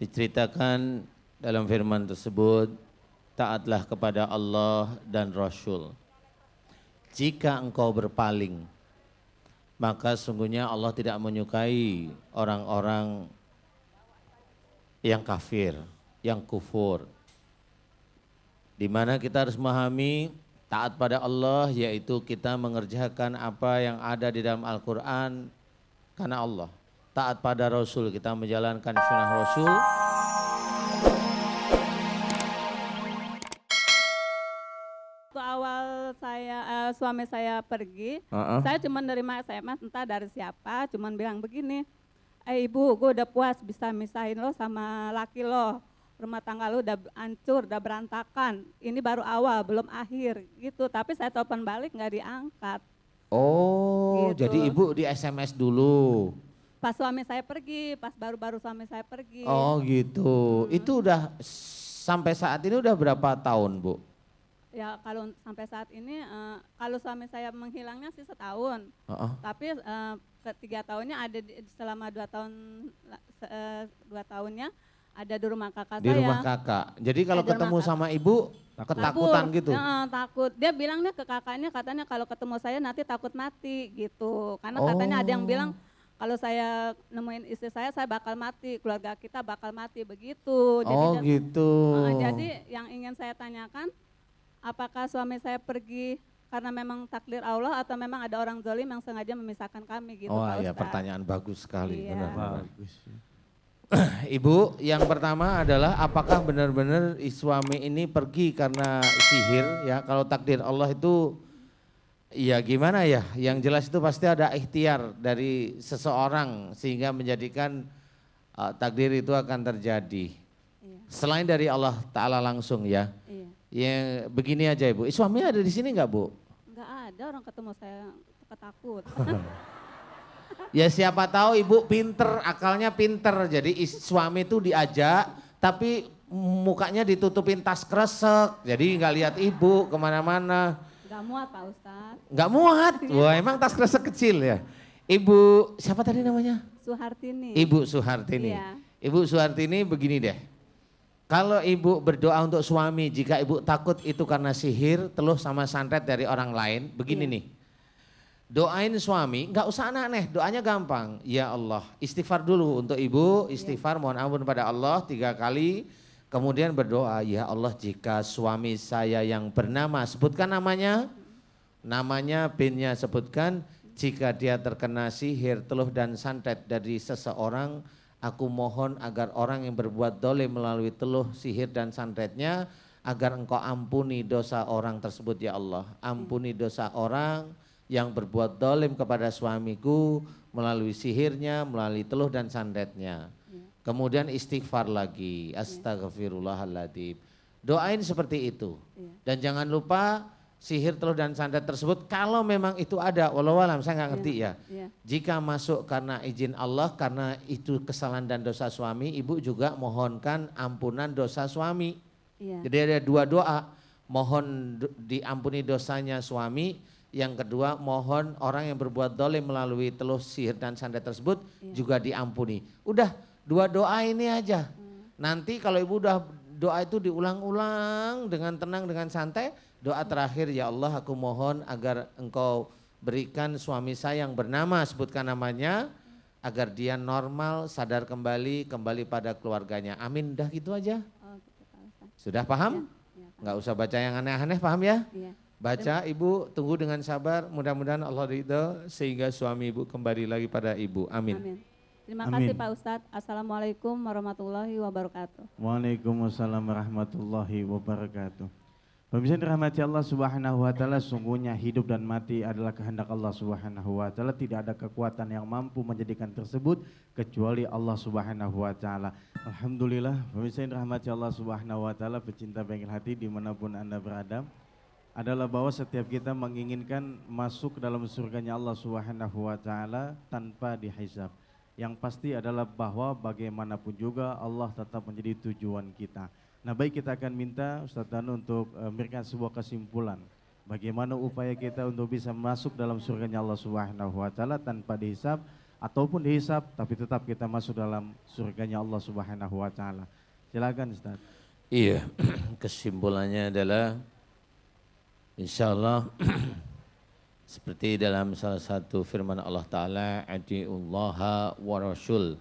Diceritakan dalam firman tersebut, taatlah kepada Allah dan Rasul. Jika engkau berpaling, maka sungguhnya Allah tidak menyukai orang-orang yang kafir, yang kufur. Di mana kita harus memahami taat pada Allah, yaitu kita mengerjakan apa yang ada di dalam Al-Quran karena Allah. Taat pada Rasul, kita menjalankan sunnah Rasul. Waktu awal suami saya pergi, saya cuma nerima SMS entah dari siapa, cuma bilang begini, ibu, gue udah puas bisa misahin lo sama laki lo, rumah tangga lo udah hancur, udah berantakan, ini baru awal, belum akhir gitu. Tapi saya telepon balik nggak diangkat. Oh, Gitu. jadi ibu di SMS dulu. Pas suami saya pergi, pas baru-baru suami saya pergi. Oh gitu, itu udah sampai saat ini udah berapa tahun Bu? Ya kalau sampai saat ini, kalau suami saya menghilangnya sih setahun. Tapi ketiga tahunnya ada selama 2 tahunnya ada di rumah kakak Di saya. rumah kakak. Jadi kalau Di rumah ketemu kakak. sama ibu ketakutan gitu? Takut. Dia bilangnya ke kakaknya, katanya kalau ketemu saya nanti takut mati gitu. Karena katanya ada yang bilang kalau saya nemuin istri saya bakal mati, keluarga kita bakal mati begitu. Jadi, gitu. Jadi yang ingin saya tanyakan, apakah suami saya pergi karena memang takdir Allah atau memang ada orang zalim yang sengaja memisahkan kami gitu, Oh Pak iya, Ustadz. pertanyaan bagus sekali. Iya. Benar. Bagus. Ibu, yang pertama adalah apakah benar-benar suami ini pergi karena sihir ya? Kalau takdir Allah itu ya gimana ya? Yang jelas itu pasti ada ikhtiar dari seseorang sehingga menjadikan takdir itu akan terjadi. Iya. Selain dari Allah Ta'ala langsung ya. Iya. Ya begini aja Ibu, suaminya ada di sini nggak Bu? Enggak ada orang ketemu saya ketakut. Ya siapa tahu ibu pinter, akalnya pinter. Jadi suami itu diajak, tapi mukanya ditutupin tas kresek. Jadi nggak lihat ibu kemana-mana. Enggak muat Pak Ustadz. Nggak muat. Wah emang tas kresek kecil ya. Ibu siapa tadi namanya? Suhartini. Ibu Suhartini. Iya. Ibu Suhartini begini deh. Kalau ibu berdoa untuk suami, jika ibu takut itu karena sihir, teluh sama santet dari orang lain, begini nih. Doain suami, nggak usah aneh-aneh, doanya gampang. Ya Allah, istighfar dulu untuk ibu, istighfar mohon ampun pada Allah 3 kali. Kemudian berdoa, ya Allah jika suami saya yang bernama, sebutkan namanya binnya sebutkan. Jika dia terkena sihir, teluh dan santet dari seseorang, aku mohon agar orang yang berbuat dolim melalui teluh, sihir dan santetnya, agar engkau ampuni dosa orang tersebut ya Allah. Ampuni dosa orang yang berbuat dolim kepada suamiku melalui sihirnya, melalui teluh dan santetnya. Kemudian istighfar lagi, astagfirullahaladzim. Doain seperti itu. Dan jangan lupa sihir, teluh dan santet tersebut kalau memang itu ada, wallahualam saya nggak ngerti ya. Jika masuk karena izin Allah, karena itu kesalahan dan dosa suami, ibu juga mohonkan ampunan dosa suami. Jadi ada 2 doa, mohon diampuni dosanya suami. Yang kedua mohon orang yang berbuat dolim melalui teluh, sihir dan santet tersebut juga diampuni. Udah 2 doa ini aja. Nanti kalau ibu udah doa itu diulang-ulang dengan tenang, dengan santai. Doa terakhir, ya Allah aku mohon agar engkau berikan suami saya yang bernama, sebutkan namanya. Agar dia normal, sadar kembali pada keluarganya. Amin, udah gitu aja. Sudah paham? Nggak usah baca yang aneh-aneh, paham ya? Baca ibu, tunggu dengan sabar, mudah-mudahan Allah ridho sehingga suami ibu kembali lagi pada ibu. Amin. Terima kasih Pak Ustadz. Assalamualaikum warahmatullahi wabarakatuh. Waalaikumsalam warahmatullahi wabarakatuh. Pemirsa yang dirahmati Allah Subhanahu wa taala, sungguhnya hidup dan mati adalah kehendak Allah Subhanahu wa taala, tidak ada kekuatan yang mampu menjadikan tersebut kecuali Allah Subhanahu wa taala. Alhamdulillah, pemirsa yang dirahmati Allah Subhanahu wa taala, pecinta bengkel hati dimanapun Anda berada, adalah bahwa setiap kita menginginkan masuk ke dalam surganya Allah Subhanahu wa taala tanpa dihisab. Yang pasti adalah bahwa bagaimanapun juga Allah tetap menjadi tujuan kita. Nah, baik, kita akan minta Ustaz Danu untuk memberikan sebuah kesimpulan bagaimana upaya kita untuk bisa masuk dalam surganya Allah Subhanahu wa taala tanpa dihisab. ataupun dihisab, tapi tetap kita masuk dalam surganya Allah Subhanahu wa taala. Silakan Ustaz. Iya, kesimpulannya adalah insya Allah seperti dalam salah satu firman Allah Ta'ala, atiullaha wa rasul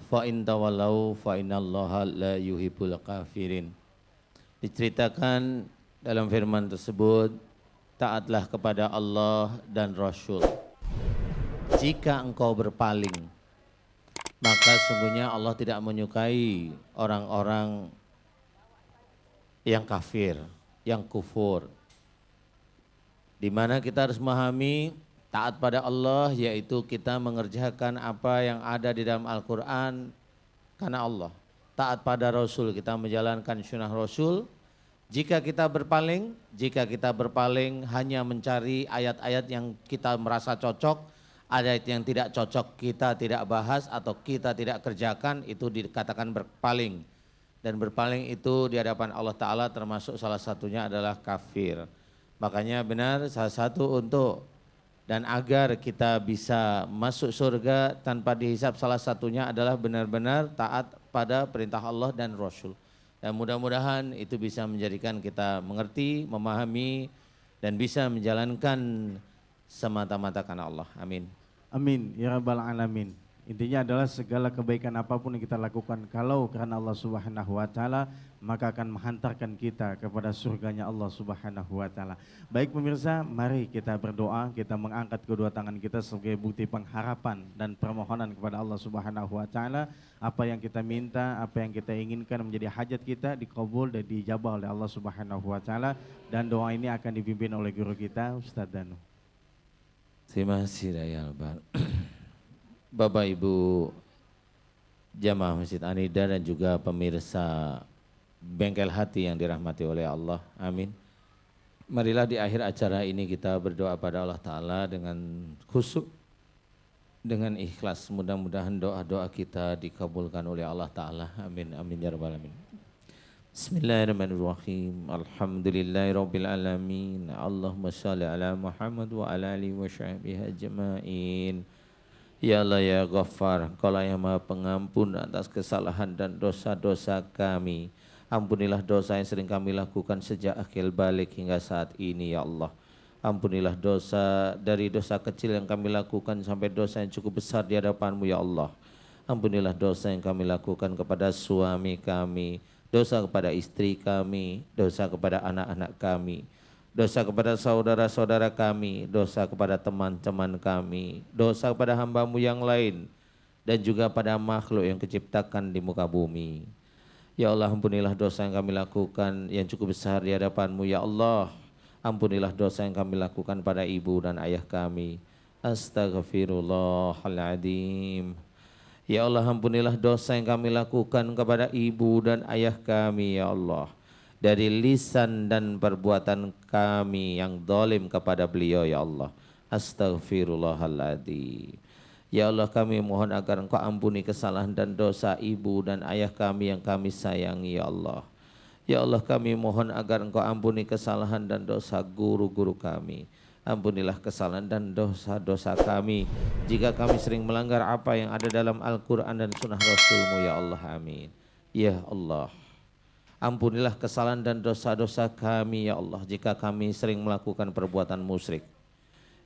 fa in tawallau fa innallaha la yuhibbul kafirin. Diceritakan dalam firman tersebut, taatlah kepada Allah dan Rasul. Jika engkau berpaling, maka sungguhnya Allah tidak menyukai orang-orang yang kafir, yang kufur. Di mana kita harus memahami taat pada Allah, yaitu kita mengerjakan apa yang ada di dalam Al-Quran karena Allah. Taat pada Rasul, kita menjalankan sunnah Rasul. Jika kita berpaling hanya mencari ayat-ayat yang kita merasa cocok, ayat yang tidak cocok kita tidak bahas atau kita tidak kerjakan, itu dikatakan berpaling. Dan berpaling itu di hadapan Allah Ta'ala termasuk salah satunya adalah kafir. Makanya benar salah satu untuk dan agar kita bisa masuk surga tanpa dihisab, salah satunya adalah benar-benar taat pada perintah Allah dan Rasul. Dan mudah-mudahan itu bisa menjadikan kita mengerti, memahami, dan bisa menjalankan semata-mata karena Allah. Amin. Amin ya rabbal alamin. Intinya adalah segala kebaikan apapun yang kita lakukan kalau karena Allah Subhanahu wa taala, maka akan menghantarkan kita kepada surganya Allah Subhanahu wa taala. Baik pemirsa, mari kita berdoa, kita mengangkat kedua tangan kita sebagai bukti pengharapan dan permohonan kepada Allah Subhanahu wa taala. Apa yang kita minta, apa yang kita inginkan menjadi hajat kita dikabul dan dijabah oleh Allah Subhanahu wa taala, dan doa ini akan dipimpin oleh guru kita Ustaz Danu. Terima kasih Dayal Bar. Bapak Ibu jamaah Masjid Anida dan juga pemirsa Bengkel Hati yang dirahmati oleh Allah, amin. Marilah di akhir acara ini kita berdoa pada Allah Ta'ala dengan khusyuk, dengan ikhlas. Mudah-mudahan doa-doa kita dikabulkan oleh Allah Ta'ala, amin, amin ya rabbal alamin. Bismillahirrahmanirrahim. Alhamdulillahirabbil alamin. Allahumma shalli ala Muhammad wa ala alihi wa sahbihi ajmain. Ya Allah ya Ghaffar, Engkaulah yang Maha Pengampun atas kesalahan dan dosa-dosa kami. Ampunilah dosa yang sering kami lakukan sejak akhir balik hingga saat ini ya Allah. Ampunilah dosa dari dosa kecil yang kami lakukan sampai dosa yang cukup besar di hadapan-Mu ya Allah. Ampunilah dosa yang kami lakukan kepada suami kami, dosa kepada istri kami, dosa kepada anak-anak kami, dosa kepada saudara-saudara kami, dosa kepada teman-teman kami, dosa kepada hamba-Mu yang lain, dan juga pada makhluk yang Keciptakan di muka bumi. Ya Allah, ampunilah dosa yang kami lakukan yang cukup besar di hadapan-Mu ya Allah. Ampunilah dosa yang kami lakukan pada ibu dan ayah kami. Astaghfirullahaladzim. Ya Allah, ampunilah dosa yang kami lakukan kepada ibu dan ayah kami ya Allah, dari lisan dan perbuatan kami yang zalim kepada beliau ya Allah. Astaghfirullahaladzim. Ya Allah, kami mohon agar Engkau ampuni kesalahan dan dosa ibu dan ayah kami yang kami sayangi ya Allah. Ya Allah, kami mohon agar Engkau ampuni kesalahan dan dosa guru-guru kami. Ampunilah kesalahan dan dosa-dosa kami jika kami sering melanggar apa yang ada dalam Al-Quran dan Sunnah Rasul-Mu ya Allah, amin. Ya Allah, ampunilah kesalahan dan dosa-dosa kami ya Allah jika kami sering melakukan perbuatan musyrik.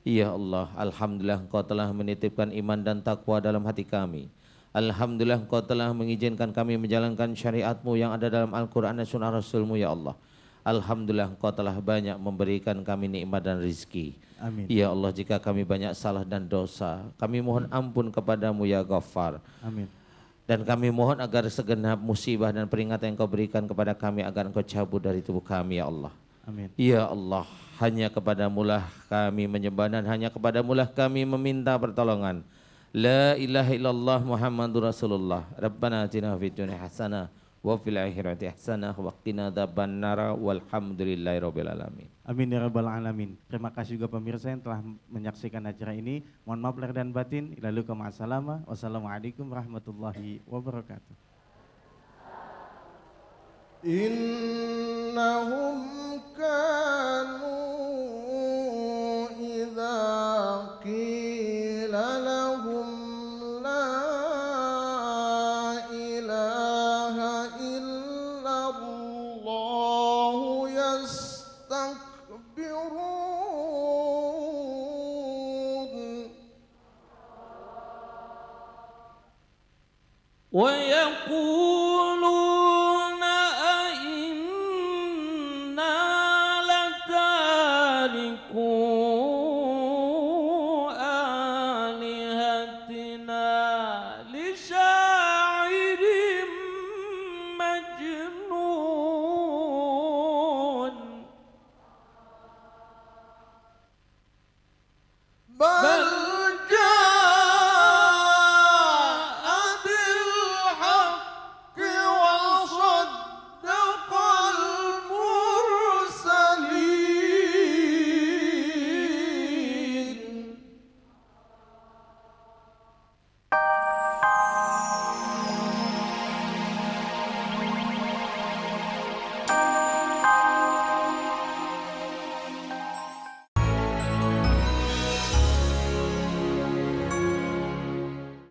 Ya Allah, alhamdulillah Engkau telah menitipkan iman dan takwa dalam hati kami. Alhamdulillah Engkau telah mengizinkan kami menjalankan syariat-Mu yang ada dalam Al-Quran dan Sunnah Rasul-Mu ya Allah. Alhamdulillah Engkau telah banyak memberikan kami nikmat dan rizki. Amin. Ya Allah, jika kami banyak salah dan dosa, kami mohon ampun kepadamu ya Ghaffar. Amin. Dan kami mohon agar segenap musibah dan peringatan yang Engkau berikan kepada kami agar Engkau cabut dari tubuh kami ya Allah. Amin. Ya Allah, hanya kepadamulah kami menyembah dan hanya kepadamulah kami meminta pertolongan. La ilaha illallah Muhammadur Rasulullah. Rabbana atina fid dunya hasanah wa fil akhirati hasanah wa qina adzabannar walhamdulillahirabbil alamin. Amin ya rabbal alamin. Terima kasih juga pemirsa yang telah menyaksikan acara ini. Mohon maaf lahir dan batin. Ilalu ma'assalamah. Wassalamualaikum warahmatullahi wabarakatuh. إنهم كانوا إذا قيل لهم ويقول